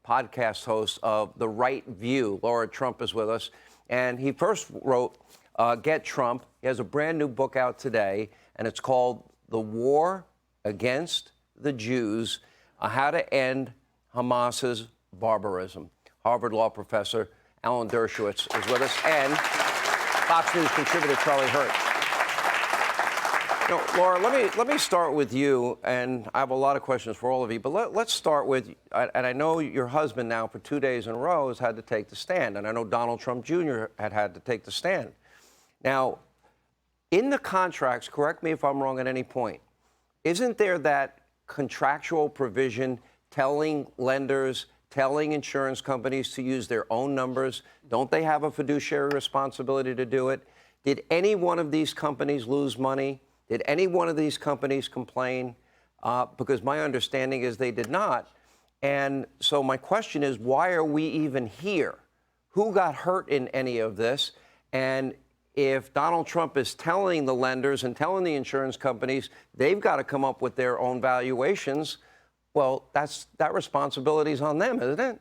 podcast host of The Right View. Lara Trump is with us. And he first wrote Get Trump. He has a brand new book out today, and it's called The War Against the Jews, How to End Hamas's Barbarism. Harvard Law professor Alan Dershowitz is with us, and Fox News contributor Charlie Hurt. Lara, let me start with you, and I have a lot of questions for all of you, but let's start with, and I know your husband now for 2 days in a row has had to take the stand, and I know Donald Trump Jr. had to take the stand. Now, in the contracts, correct me if I'm wrong at any point, isn't there that contractual provision telling lenders, telling insurance companies to use their own numbers? Don't they have a fiduciary responsibility to do it? Did any one of these companies lose money? Did any one of these companies complain? Because my understanding is they did not. And so my question is, why are we even here? Who got hurt in any of this? And if Donald Trump is telling the lenders and telling the insurance companies they've got to come up with their own valuations, well, that responsibility is on them, isn't it?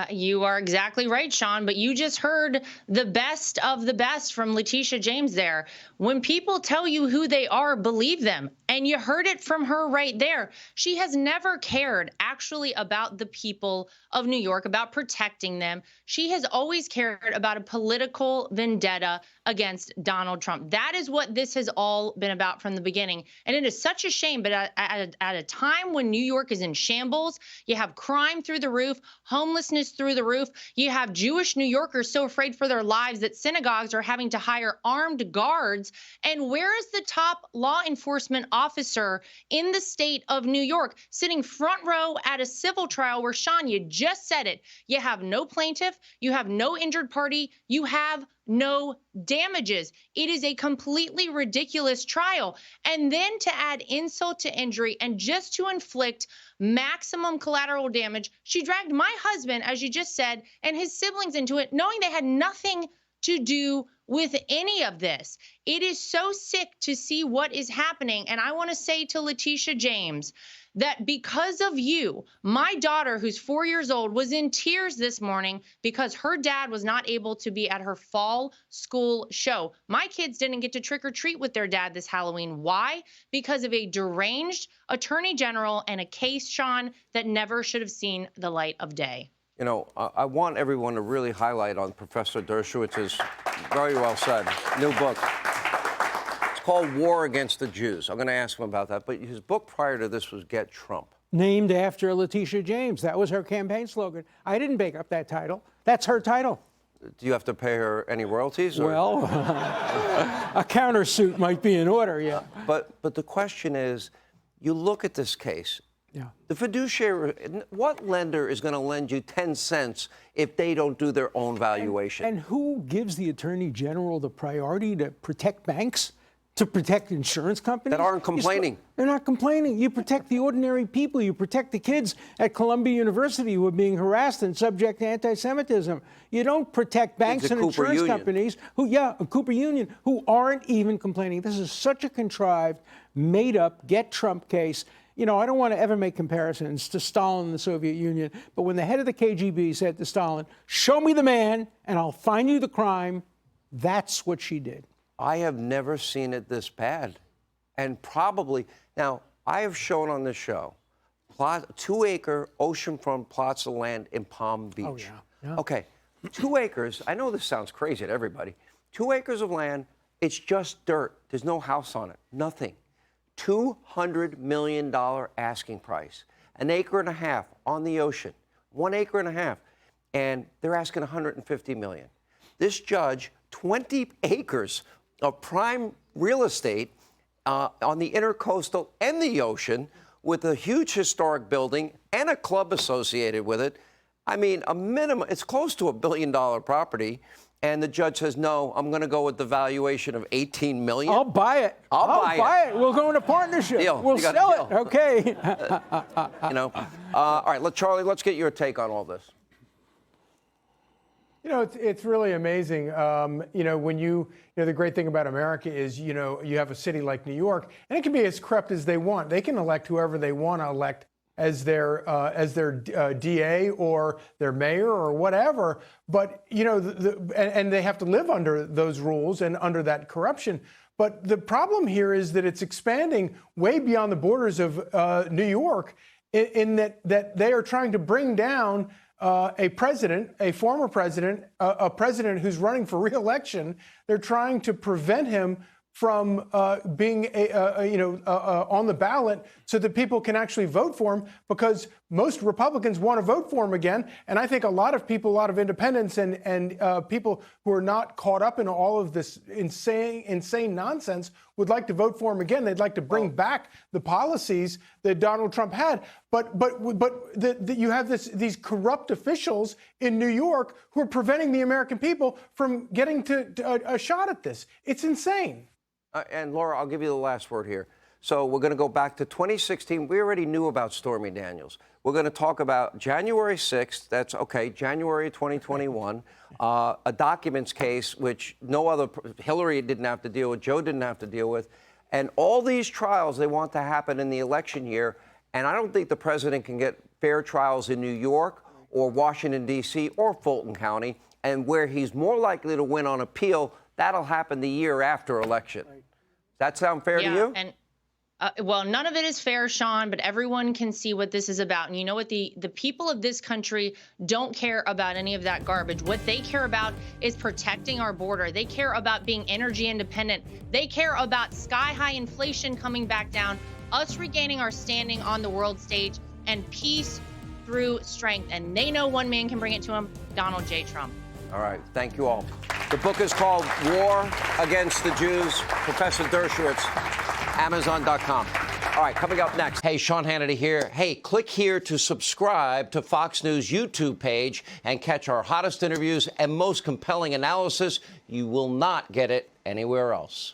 You are exactly right, Sean, but you just heard the best of the best from Letitia James there. When people tell you who they are, believe them. And you heard it from her right there. She has never cared actually about the people of New York, about protecting them. She has always cared about a political vendetta against Donald Trump. That is what this has all been about from the beginning. And it is such a shame, but at a time when New York is in shambles, you have crime through the roof, homelessness through the roof, you have Jewish New Yorkers so afraid for their lives that synagogues are having to hire armed guards. And where is the top law enforcement officer in the state of New York sitting front row at a civil trial where, Sean, you just said it, you have no plaintiff, you have no injured party, you have no damages. It is a completely ridiculous trial. And then to add insult to injury and just to inflict maximum collateral damage, she dragged my husband, as you just said, and his siblings into it, knowing they had nothing to do with any of this. It is so sick to see what is happening. And I want to say to Letitia James that because of you, my daughter, who's 4 years old, was in tears this morning because her dad was not able to be at her fall school show. My kids didn't get to trick or treat with their dad this Halloween. Why? Because of a deranged attorney general and a case, Sean, that never should have seen the light of day. You know, I want everyone to really highlight on Professor Dershowitz's, very well said, new book. It's called War Against the Jews. I'm going to ask him about that. But his book prior to this was Get Trump. Named after Letitia James. That was her campaign slogan. I didn't make up that title. That's her title. Do you have to pay her any royalties? Or? Well, a countersuit might be in order, yeah. But the question is, you look at this case. Yeah. The fiduciary, what lender is going to lend you 10 cents if they don't do their own valuation? And who gives the Attorney General the priority to protect banks, to protect insurance companies? That aren't complaining. They're not complaining. You protect the ordinary people. You protect the kids at Columbia University who are being harassed and subject to anti-Semitism. You don't protect banks and insurance companies Cooper Union, who aren't even complaining. This is such a contrived, made-up, get Trump case. You know, I don't want to ever make comparisons to Stalin and the Soviet Union, but when the head of the KGB said to Stalin, show me the man and I'll find you the crime, that's what she did. I have never seen it this bad. And probably, now, I have shown on this show 2-acre oceanfront plots of land in Palm Beach. Oh, yeah. Okay, 2 acres, I know this sounds crazy to everybody. 2 acres of land, it's just dirt. There's no house on it, nothing. $200 million asking price, 1.5 acres on the ocean, 1.5 acres, and they're asking $150 million. This judge, 20 acres of prime real estate on the intercoastal and the ocean with a huge historic building and a club associated with it. I mean, a minimum, it's close to $1 billion property. And the judge says, no, I'm going to go with the valuation of $18 million. I'll buy it. I'll buy it. We'll go into partnership. Deal. We'll sell it. Okay. All right, Charlie, let's get your take on all this. You know, it's really amazing. The great thing about America is, you have a city like New York, and it can be as corrupt as they want. They can elect whoever they want to elect as their DA or their mayor or whatever. But and they have to live under those rules and under that corruption. But the problem here is that it's expanding way beyond the borders of New York, in that they are trying to bring down a president, a former president, a president who's running for re-election. They're trying to prevent him from being on the ballot so that people can actually vote for him, because most Republicans want to vote for him again. And I think a lot of people, a lot of independents and people who are not caught up in all of this insane nonsense would like to vote for him again. They'd like to bring back the policies that Donald Trump had. But you have these corrupt officials in New York who are preventing the American people from getting to a shot at this. It's insane. And Laura, I'll give you the last word here. So we're going to go back to 2016. We already knew about Stormy Daniels. We're going to talk about January 6th. That's okay, January 2021. A documents case which Hillary didn't have to deal with, Joe didn't have to deal with. And all these trials they want to happen in the election year. And I don't think the president can get fair trials in New York or Washington, D.C. or Fulton County. And where he's more likely to win on appeal, that'll happen the year after election. That sound fair to you? And well, none of it is fair, Sean, but everyone can see what this is about. And you know what? The people of this country don't care about any of that garbage. What they care about is protecting our border. They care about being energy independent. They care about sky-high inflation coming back down, us regaining our standing on the world stage, and peace through strength. And they know one man can bring it to them, Donald J. Trump. All right. Thank you all. The book is called War Against the Jews, Professor Dershowitz, Amazon.com. All right, coming up next. Hey, Sean Hannity here. Hey, click here to subscribe to Fox News YouTube page and catch our hottest interviews and most compelling analysis. You will not get it anywhere else.